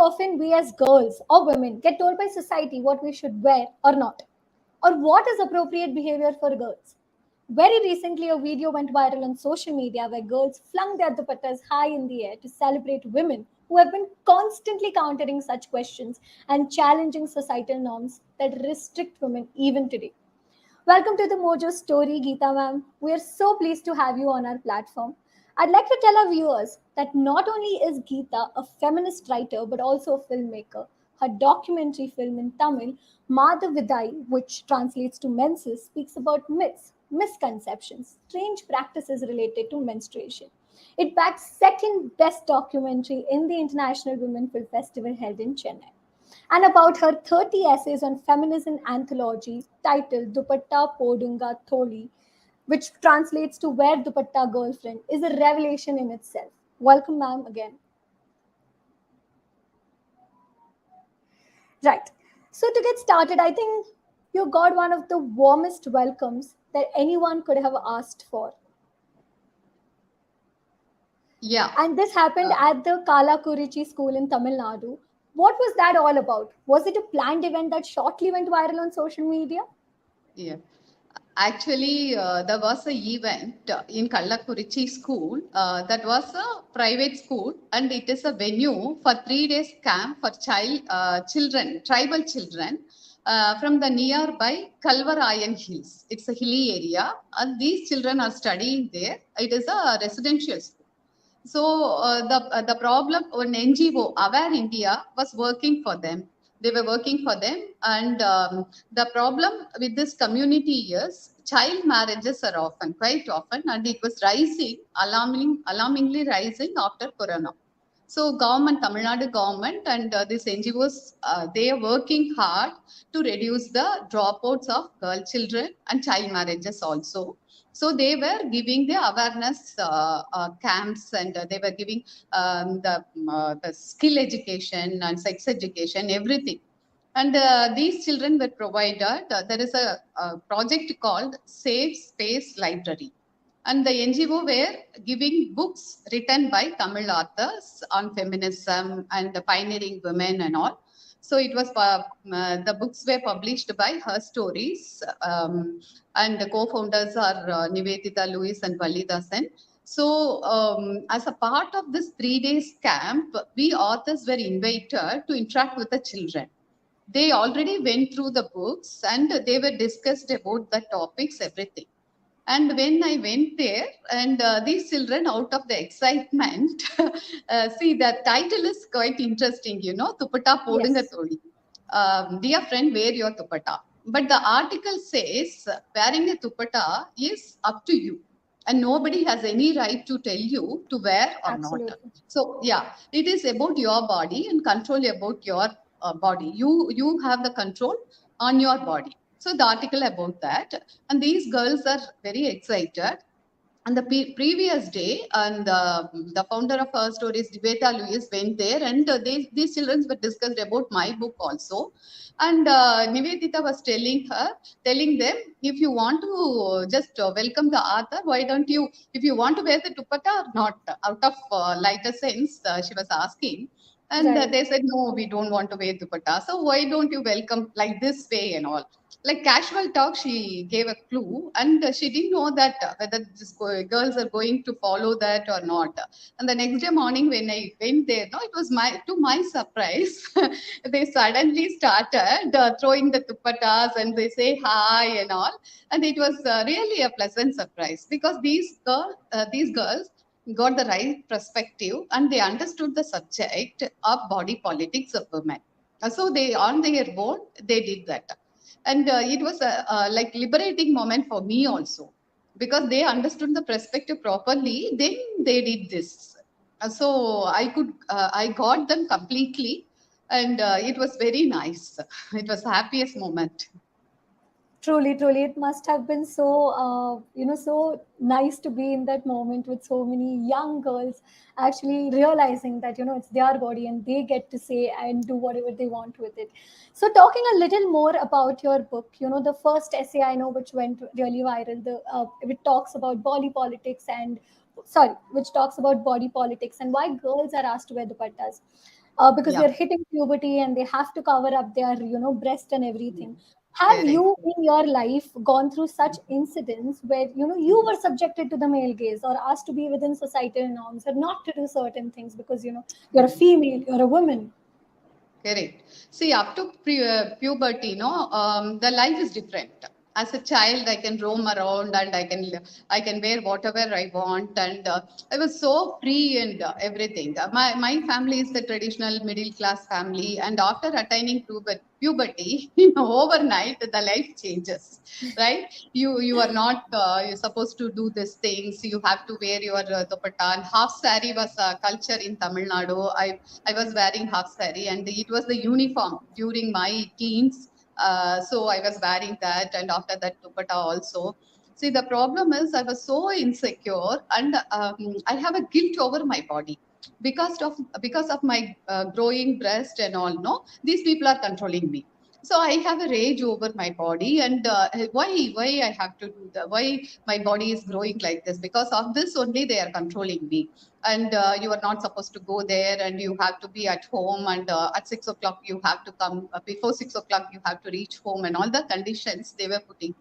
often we as girls or women get told by society what we should wear or not, or what is appropriate behavior for girls. Very recently, a video went viral on social media where girls flung their dupattas high in the air to celebrate women who have been constantly countering such questions and challenging societal norms that restrict women even today. Welcome to the Mojo Story, Geeta ma'am. We are so pleased to have you on our platform. I'd like to tell our viewers that not only is Geeta a feminist writer but also a filmmaker. Her documentary film in Tamil, Madhavidaai, which translates to Mensus, speaks about myths, misconceptions, strange practices related to menstruation. It bagged second best documentary in the International Women Film Festival held in Chennai, and about her 30 essays on feminism anthology titled Dupatta Podunga Thozhi, which translates to Where Dupatta Girlfriend, is a revelation in itself. Welcome, ma'am, again. Right. So, to get started, I think you got one of the warmest welcomes that anyone could have asked for. Yeah. And this happened at the Kallakurichi school in Tamil Nadu. What was that all about? Was it a planned event that shortly went viral on social media? Yeah. Actually, there was an event in Kallakurichi school. That was a private school, and it is a venue for 3 days camp for children, tribal children, from the nearby Kalvarayan Hills. It's a hilly area, and these children are studying there. It is a residential school. So the problem, an NGO, Aware India, was working for them. They were working for them, and the problem with this community is child marriages are often, quite often, and it was rising, alarmingly rising after Corona. So government, Tamil Nadu government and these NGOs, they are working hard to reduce the dropouts of girl children and child marriages also. So they were giving the awareness camps, and they were giving the skill education and sex education, everything. And these children were provided. There is a project called Safe Space Library. And the NGO were giving books written by Tamil authors on feminism and the pioneering women and all. So it was the books were published by Her Stories, and the co-founders are Nivedita Lewis and Validasan. So as a part of this 3 days camp, we authors were invited to interact with the children. They already went through the books and they were discussed about the topics, everything. And when I went there, and these children, out of the excitement, see, the title is quite interesting, Dupatta Podunga Thozhi. Dear friend, wear your dupatta. But the article says wearing a dupatta is up to you, and nobody has any right to tell you to wear or not. So yeah, it is about your body and control about your body. You have the control on your body. So the article about that, and these girls are very excited. And the previous day, and the founder of Her Stories, Geeta Lewis, went there, and these children were discussed about my book also. And Nivedita was telling them, if you want to just welcome the author, why don't you, if you want to wear the dupatta or not, out of lighter sense, she was asking. And they said, no, we don't want to wear dupatta. So why don't you welcome like this way and all? Like casual talk, she gave a clue, and she didn't know that whether these girls are going to follow that or not. And the next day morning, when I went there, no, it was to my surprise, they suddenly started throwing the dupattas, and they say hi and all, and it was really a pleasant surprise, because these girls got the right perspective, and they understood the subject of body politics of women. So they, on their own, they did that. And it was a like liberating moment for me also, because they understood the perspective properly. Then they did this. So I got them completely, and it was very nice. It was the happiest moment. Truly, it must have been so so nice to be in that moment with so many young girls actually realizing that it's their body and they get to say and do whatever they want with it. So talking a little more about your book, the first essay I know which went really viral, which talks about body politics and which talks about body politics and why girls are asked to wear dupattas. because Yeah. they're hitting puberty and they have to cover up their, breast and Mm. everything. Have Correct. you in your life gone through such incidents where, you were subjected to the male gaze or asked to be within societal norms or not to do certain things because, you're a female, you're a woman? Correct. See, up to puberty, the life is different. As a child, I can roam around and I can wear whatever I want, and I was so free and everything. My family is the traditional middle class family, and after attaining puberty, overnight the life changes, right? You are not you're supposed to do these things. You have to wear your dupatta, and half sari was a culture in Tamil Nadu. I was wearing half sari, and it was the uniform during my teens. So I was wearing that, and after that dupatta also. See, the problem is I was so insecure, and I have a guilt over my body because of my growing breast and all. No, these people are controlling me. So I have a rage over my body, and why I have to do that? Why my body is growing like this? Because of this only they are controlling me, and you are not supposed to go there, and you have to be at home, and at 6 o'clock you have to come, before 6 o'clock you have to reach home, and all the conditions they were putting.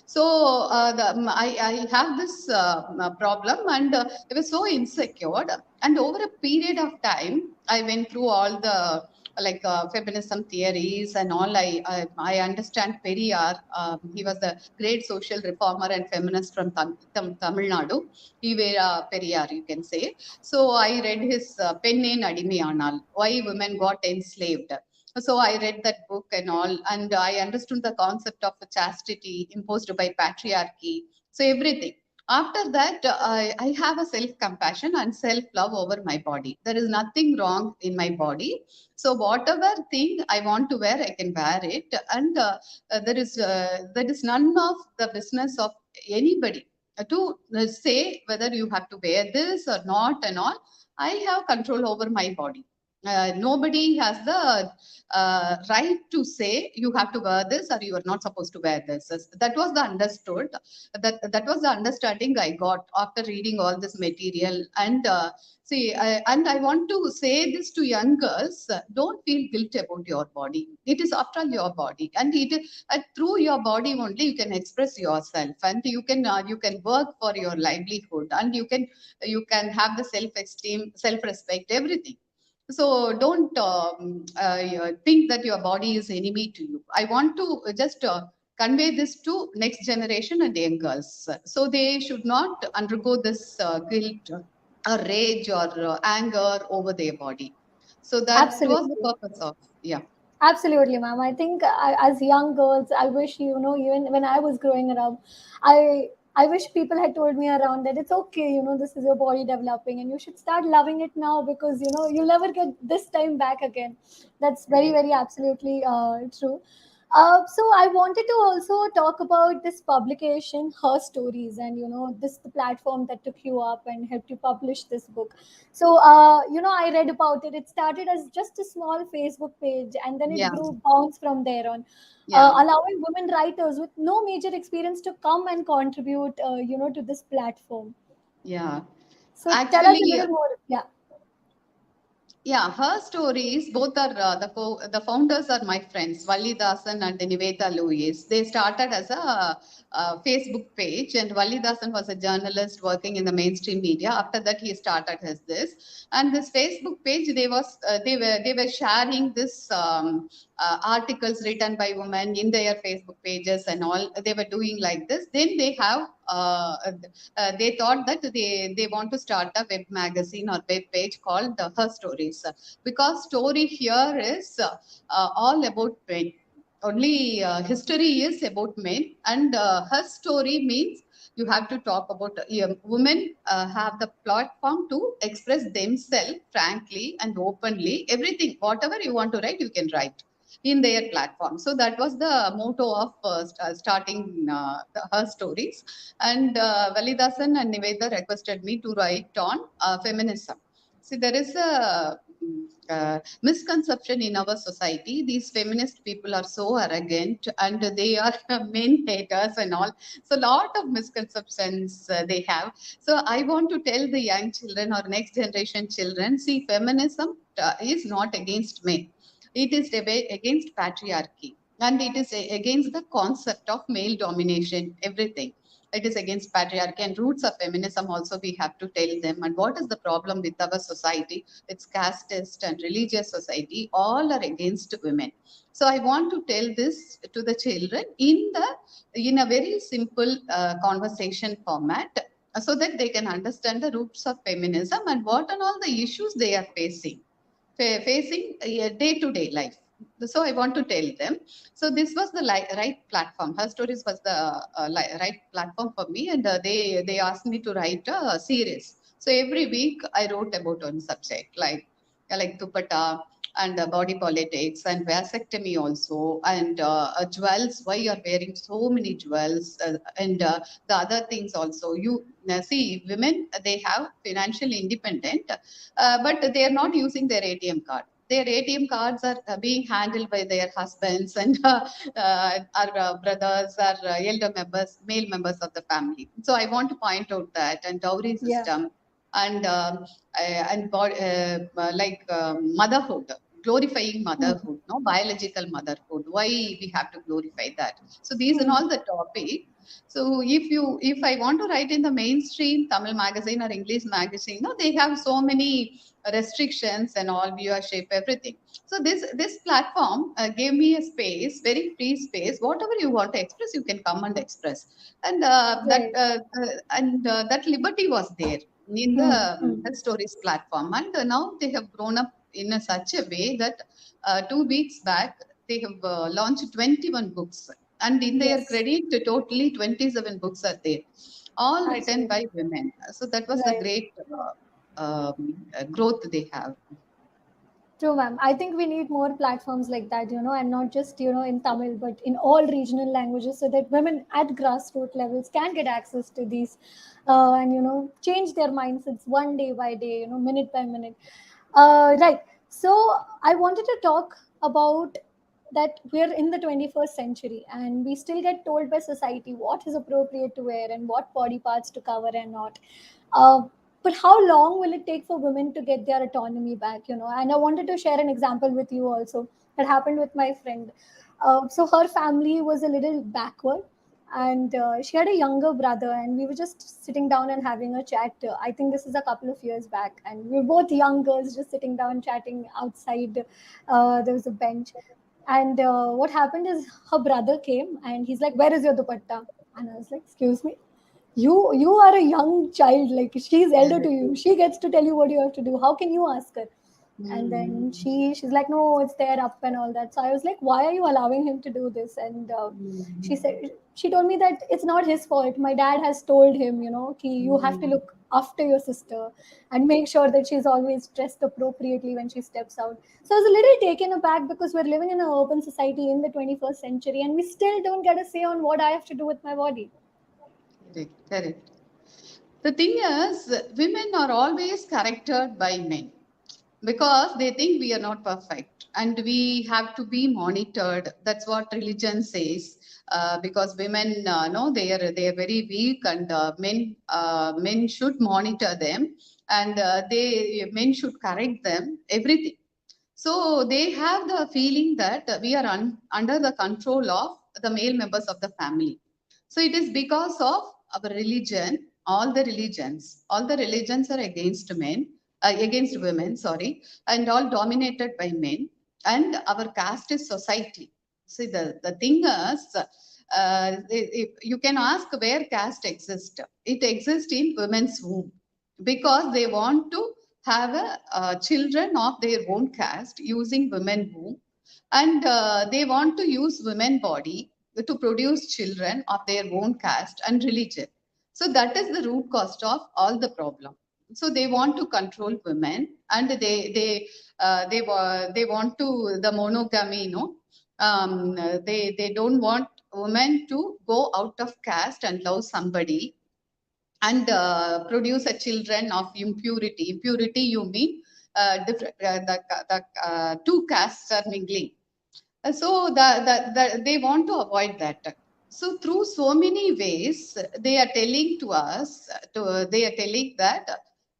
So I have this problem, and I was so insecure. And over a period of time, I went through all the feminism theories and all. I understand Periyar. He was the great social reformer and feminist from Tamil Nadu. Ivera Periyar, you can say. So I read his Penne Nadimiyanal, Why Women Got Enslaved. So I read that book and all, and I understood the concept of chastity imposed by patriarchy. So everything. After that, I have a self-compassion and self-love over my body. There is nothing wrong in my body. So whatever thing I want to wear, I can wear it, and there is none of the business of anybody to say whether you have to wear this or not and all. I have control over my body. Nobody has the right to say you have to wear this or you are not supposed to wear this. That was the understood. That was the understanding I got after reading all this material. And and I want to say this to young girls: don't feel guilt about your body. It is after all your body, and through your body only you can express yourself, and you can work for your livelihood, and you can have the self-esteem, self-respect, everything. So don't think that your body is enemy to you. I want to just convey this to next generation and young girls, so they should not undergo this guilt or rage or anger over their body. So that was the Absolutely. purpose of, yeah. Absolutely, ma'am. I think as young girls, I wish, even when I was growing up, I wish people had told me around that it's okay, this is your body developing and you should start loving it now because, you'll never get this time back again. That's very, Correct. very absolutely true. So I wanted to also talk about this publication, Her Stories, and this the platform that took you up and helped you publish this book. So I read about it. It started as just a small Facebook page, and then it Yeah, grew bounce from there on, yeah, allowing women writers with no major experience to come and contribute, to this platform. yeah. So tell us a Actually, little more. Yeah. yeah, her stories, both are the founders are my friends, Validasan and Niveta Louis. They started as a Facebook page, and Validasan was a journalist working in the mainstream media. After that, he started his this, and this Facebook page, they were sharing this articles written by women in their Facebook pages and all. They were doing like this. Then they thought that they want to start a web magazine or web page called Her Stories, because story here is all about men. Only history is about men, and her story means you have to talk about women have the platform to express themselves frankly and openly. Everything, whatever you want to write, you can write in their platform. So that was the motto of starting her stories. And Validasan and Niveda requested me to write on feminism. See, there is a misconception in our society. These feminist people are so arrogant and they are men haters and all. So, lot of misconceptions they have. So, I want to tell the young children or next generation children, see, feminism is not against men. It is against patriarchy, and it is against the concept of male domination, everything. It is against patriarchy and roots of feminism also we have to tell them. And what is the problem with our society? It's casteist and religious society. All are against women. So I want to tell this to the children in a very simple conversation format, so that they can understand the roots of feminism and what and all the issues they are facing day-to-day life. So I want to tell them. So this was the right platform. Her stories was the right platform for me, and they asked me to write a series. So every week I wrote about one subject like Dupatta and body politics and vasectomy also, and jewels. Why you are wearing so many jewels, and the other things also. You see, women, they have financial independent, but they are not using their ATM card. Their ATM cards are being handled by their husbands and our brothers, our elder members, male members of the family. So I want to point out that, and dowry Yeah. system, and motherhood, glorifying Mm. motherhood, no, biological motherhood. Why we have to glorify that? So these are Mm. all the topic. So if I want to write in the mainstream Tamil magazine or English magazine, no, they have so many restrictions and all, viewership, everything. So this platform gave me a space, very free space. Whatever you want to express, you can come and express, and Right. that liberty was there in the Mm. Mm. Health Stories platform. And now they have grown up in such a way that 2 weeks back they have launched 21 books, and in their Yes. credit, totally 27 books are there, all written by Absolutely. women. So that was the Right. great growth they have. True, ma'am. I think we need more platforms like that, and not just, in Tamil, but in all regional languages so that women at grassroots levels can get access to these and, change their mindsets one day by day, minute by minute. Right. So I wanted to talk about that we're in the 21st century and we still get told by society what is appropriate to wear and what body parts to cover and not. Uh, but how long will it take for women to get their autonomy back? And I wanted to share an example with you also that happened with my friend. So her family was a little backward, and she had a younger brother, and we were just sitting down and having a chat. I think this is a couple of years back, and we were both young girls just sitting down chatting outside. There was a bench, and what happened is her brother came and he's like, "Where is your dupatta?" And I was like, "Excuse me, you are a young child, like she's elder to you, she gets to tell you what you have to do, how can you ask her?" And then Mm, she's like, "No, it's there up," and all that. So I was like, "Why are you allowing him to do this?" And she mm, said, she told me that it's not his fault, my dad has told him, ki you have to mm. look after your sister and make sure that she's always dressed appropriately when she steps out. So I was a little taken aback because we're living in an urban society in the 21st century and we still don't get a say on what I have to do with my body. Correct, correct. The thing is, women are always charactered by men because they think we are not perfect and we have to be monitored. That's what religion says. Because women, no, they are very weak, and men should monitor them, and they men should correct them, everything. So they have the feeling that we are under the control of the male members of the family. So it is because of our religion, all the religions are against men, against women, sorry, and all dominated by men. And our caste is society. See, the thing is, if you can ask where caste exists. It exists in women's womb because they want to have children of their own caste using women womb, and they want to use women body to produce children of their own caste and religion. So that is the root cause of all the problem. So they want to control women, and they want to the monogamy, they don't want women to go out of caste and love somebody and produce a children of impurity. Impurity, you mean different, the two castes are mingling. So they want to avoid that. So through so many ways, they are telling to us, they are telling that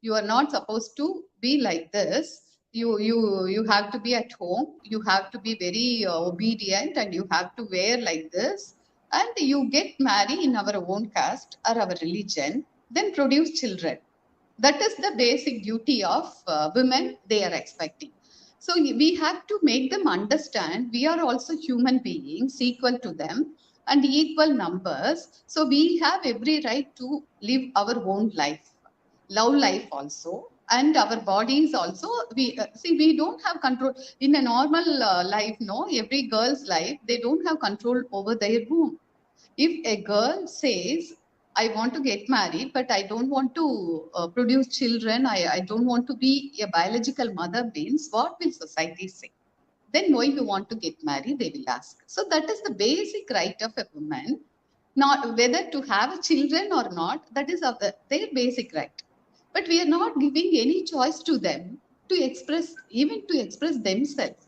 you are not supposed to be like this. You have to be at home. You have to be very obedient, and you have to wear like this. And you get married in our own caste or our religion, then produce children. That is the basic duty of women they are expecting. So we have to make them understand we are also human beings equal to them and equal numbers. So we have every right to live our own life, love life also, and our bodies also. We see, we don't have control in a normal life. No, every girl's life, they don't have control over their womb. If a girl says, I want to get married, but I don't want to produce children, I don't want to be a biological mother, means what will society say? Then why you want to get married, they will ask. So that is the basic right of a woman, not whether to have children or not, that is of their basic right. But we are not giving any choice to them to express, even to express themselves.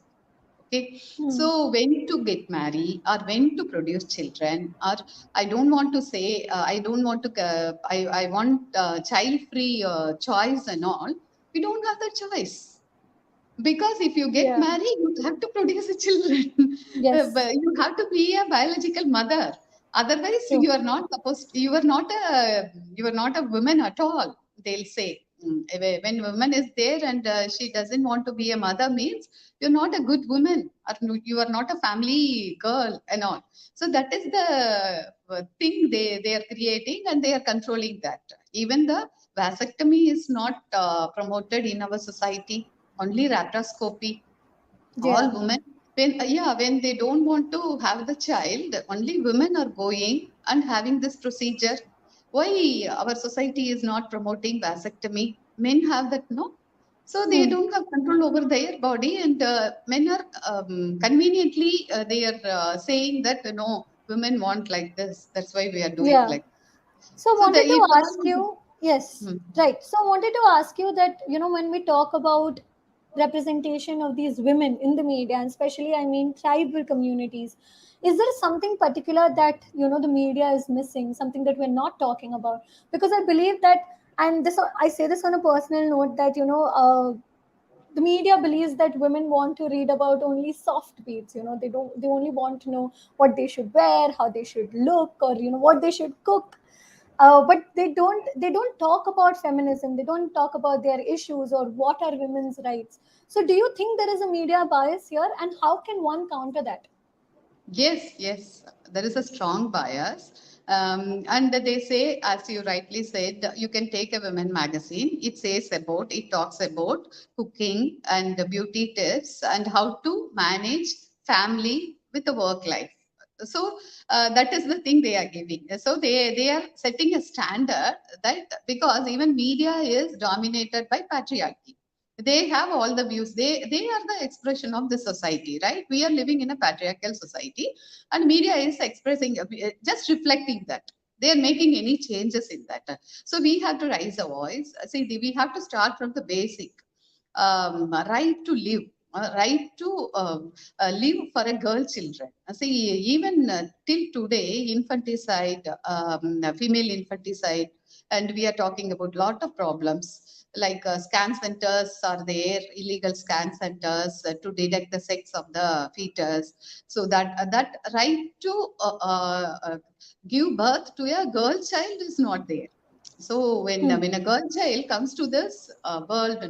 Okay, so when to get married or when to produce children, or I don't want to say, I don't want to, I want child free choice and all. We don't have the choice, because if you get Yeah. married, you have to produce children. Yes. But you have to be a biological mother. Otherwise, True. you are not supposed. You are not a woman at all. They'll say. When woman is there and she doesn't want to be a mother, means you're not a good woman, or you are not a family girl and all. So that is the thing they are creating, and they are controlling that. Even the vasectomy is not promoted in our society, only laparoscopy. All Yeah. women, when they don't want to have the child, only women are going and having this procedure. Why our society is not promoting vasectomy? Men have that, no? So they Hmm. don't have control over their body, and men are conveniently they are saying that no, women want like this. That's why we are doing Yeah. like. So So wanted it to ask all. you, yes, Hmm. right. So wanted to ask you that, when we talk about representation of these women in the media, and especially I mean tribal communities, is there something particular that the media is missing, something that we're not talking about? Because I believe that, and this I say this on a personal note, that the media believes that women want to read about only soft beats. They only want to know what they should wear, how they should look, or what they should cook. But they don't talk about feminism. They don't talk about their issues or what are women's rights. So do you think there is a media bias here, and how can one counter that? Yes, yes, there is a strong bias. And they say, as you rightly said, you can take a women magazine. It talks about cooking and beauty tips and how to manage family with the work life. So that is the thing they are giving. So they are setting a standard, that because even media is dominated by patriarchy. They have all the views. They are the expression of the society, right? We are living in a patriarchal society, and media is expressing, just reflecting that. They are making any changes in that. So we have to raise a voice. See, we have to start from the basic, right to live, right to live for a girl children. See, even till today, infanticide, female infanticide, and we are talking about lot of problems, like scan centers are there, illegal scan centers to detect the sex of the fetus. So that right to give birth to a girl child is not there. So Hmm. when a girl child comes to this world, they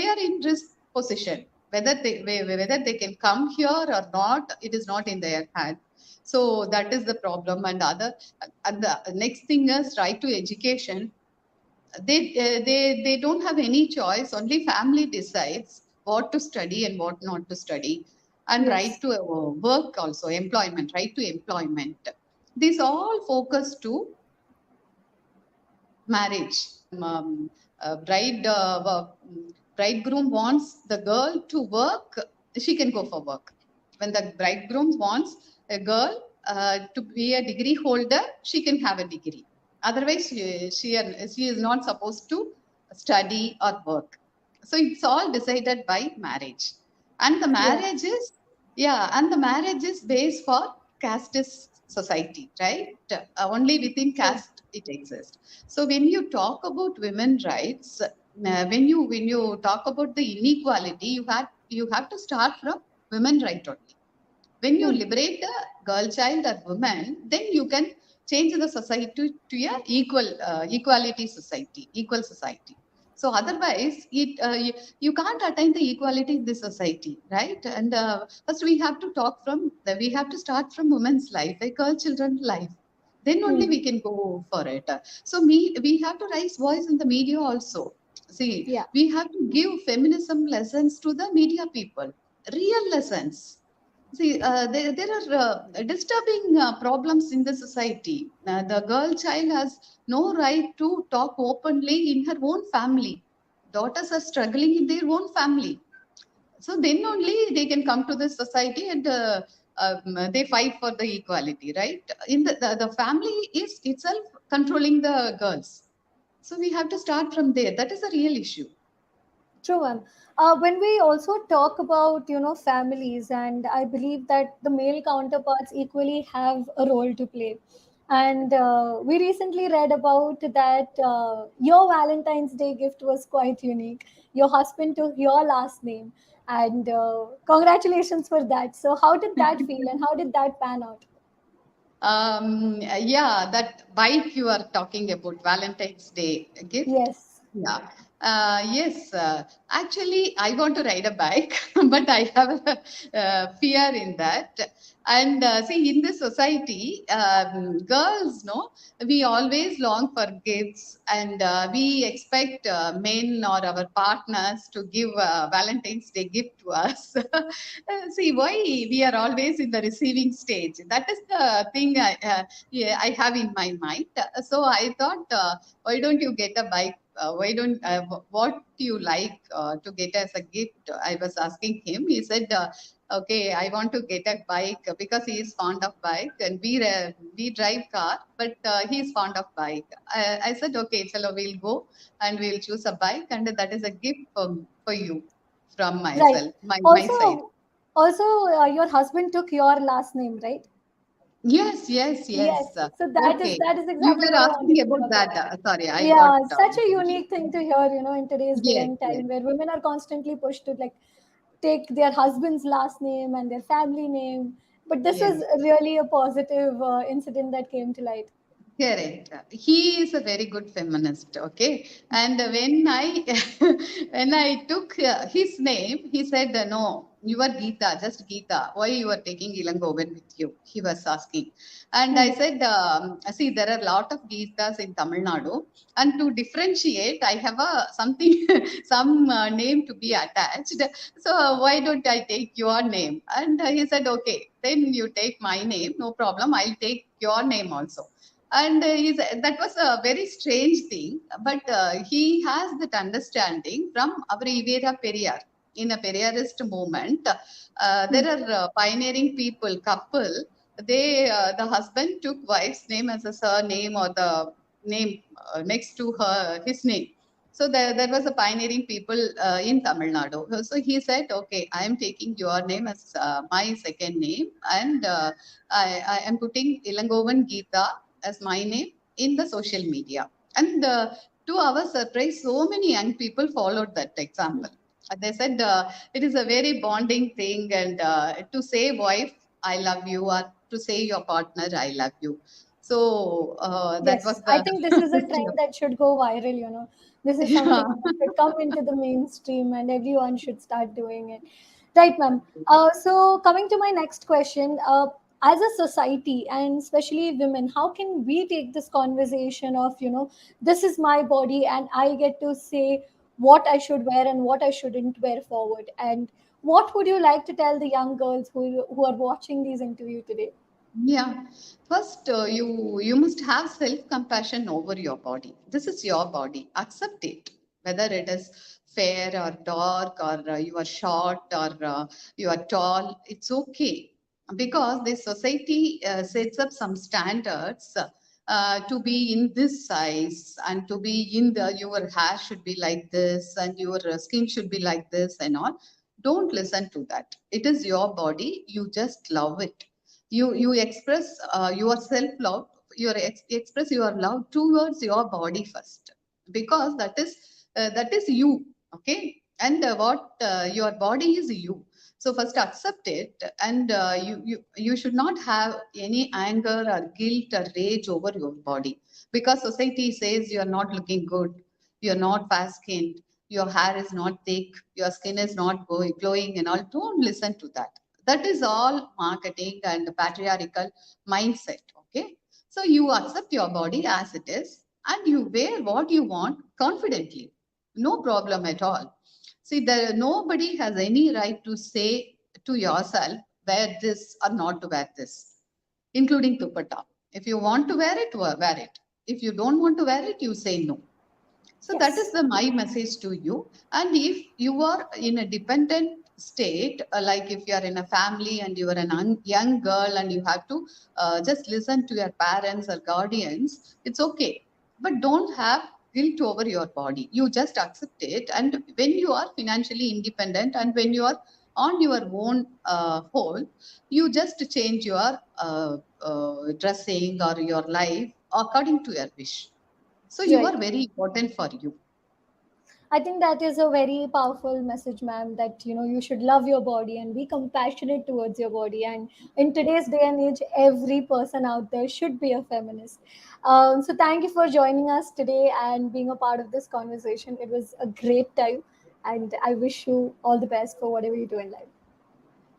are in risk position. Whether they can come here or not, it is not in their hand. So that is the problem. And the next thing is right to education. They don't have any choice. Only family decides what to study and what not to study, and right Yes. to work also, employment, right to employment. These all focus to marriage. Um, bride bridegroom wants the girl to work, she can go for work. When the bridegroom wants a girl to be a degree holder, she can have a degree. Otherwise, she is not supposed to study or work. So it's all decided by marriage. And the marriage Yes. is, and the marriage is based for casteist society, right? Only within True. caste it exists. So when you talk about women rights, when you talk about the inequality, you have to start from women right only. When you Hmm. liberate a girl child or woman, then you can change the society to a equality society, equal society. So otherwise, you can't attain the equality in this society, right? And first we have to start from women's life, a girl children's life. Then only Hmm. we can go for it. We have to raise voice in the media also. See, Yeah. we have to give feminism lessons to the media people, real lessons. See, there are disturbing problems in the society. The girl child has no right to talk openly in her own family. Daughters are struggling in their own family. So then only they can come to the society and they fight for the equality, right? The family is itself controlling the girls. So we have to start from there. That is a real issue. True, ma'am. When we also talk about families, and I believe that the male counterparts equally have a role to play. And we recently read about that your Valentine's Day gift was quite unique. Your husband took your last name, and congratulations for that. So, how did that feel, and how did that pan out? Yeah, that bike you are talking about, Valentine's Day gift. Yes. Yeah. Yes. Actually, I want to ride a bike, but I have a fear in that. And see, in this society, girls, no, we always long for gifts, and we expect men or our partners to give Valentine's Day gift to us. See, why we are always in the receiving stage? That is the thing I have in my mind. So I thought, why don't you get a bike? Why don't what do you like to get as a gift? I was asking him. He said, "Okay, I want to get a bike because he is fond of bike, and we drive car, but he is fond of bike." I said, "Okay, chalo, we'll go and we'll choose a bike, and that is a gift for you from Right. myself, my side." Also, your husband took your last name, right? Yes, yes, Yes. yes. So Okay, that is you exactly were what I wanted asking to about talk that. about. Sorry, I got Yeah, such a unique thing to hear, in today's day yes, and yes, time where women are constantly pushed to like take their husband's last name and their family name. But this was yes. really a positive incident that came to light. Correct. He is a very good feminist. Okay, and when I when I took his name, he said, "No, you are Geeta, just Geeta. Why you are taking Ilangovan with you?" He was asking, and I Hmm. said, "See, there are a lot of Geetas in Tamil Nadu, and to differentiate, I have a something some name to be attached. So why don't I take your name?" And he said, "Okay, then you take my name. No problem. I'll take your name also." And that was a very strange thing, but he has that understanding from our Ivera Periyar. In a Periyarist movement, Hmm. there are pioneering people, couple. The husband took wife's name as a surname or the name next to his name. So there was a pioneering people in Tamil Nadu. So he said, "Okay, I am taking your name as my second name, and I am putting Ilangovan Geeta as my name in the social media." And to our surprise, so many young people followed that example. They said it is a very bonding thing, and to say wife, I love you, or to say your partner, I love you. So that was Yes, I the think this is a trend that should go viral. This is something yeah. that should come into the mainstream and everyone should start doing it. Right, ma'am. So, coming to my next question, as a society and especially women, how can we take this conversation of, this is my body and I get to say what I should wear and what I shouldn't wear forward? And what would you like to tell the young girls who are watching these interview today? Yeah. First, you must have self-compassion over your body. This is your body. Accept it, whether it is fair or dark, or you are short or you are tall. It's okay because the society sets up some standards. to be in this size and to be in your hair should be like this and your skin should be like this and all. Don't listen to that. It is your body. You just love it. You express your self love. Express your love towards your body first, because that is you. Okay, and what your body is you. So first accept it, and you should not have any anger or guilt or rage over your body, because society says you are not looking good, you are not fair skinned, your hair is not thick, your skin is not glowing and all. Don't listen to that. That is all marketing and patriarchal mindset. Okay, so you accept your body as it is, and you wear what you want confidently. No problem at all. See, nobody has any right to say to yourself, wear this or not to wear this, including dupatta. If you want to wear it, wear it. If you don't want to wear it, you say no. So that is Yes. my message to you. And if you are in a dependent state, like if you are in a family and you are a young girl and you have to just listen to your parents or guardians, it's okay. But don't have guilt over your body. You just accept it. And when you are financially independent and when you are on your own whole, you just change your dressing or your life according to your wish. So you Right. are very important for you. I think that is a very powerful message, ma'am, that you should love your body and be compassionate towards your body. And in today's day and age, every person out there should be a feminist. So thank you for joining us today and being a part of this conversation. It was a great time, and I wish you all the best for whatever you do in life.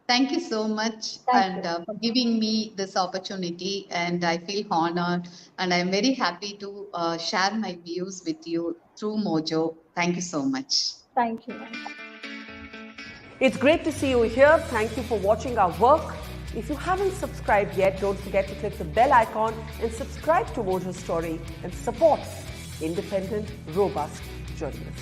Thank you so much Thank and you. for giving me this opportunity. And I feel honored and I'm very happy to share my views with you through Mojo. Thank you so much. Thank you, ma'am. It's great to see you here. Thank you for watching our work. If you haven't subscribed yet, don't forget to click the bell icon and subscribe to Mojo Story and support independent, robust journalism.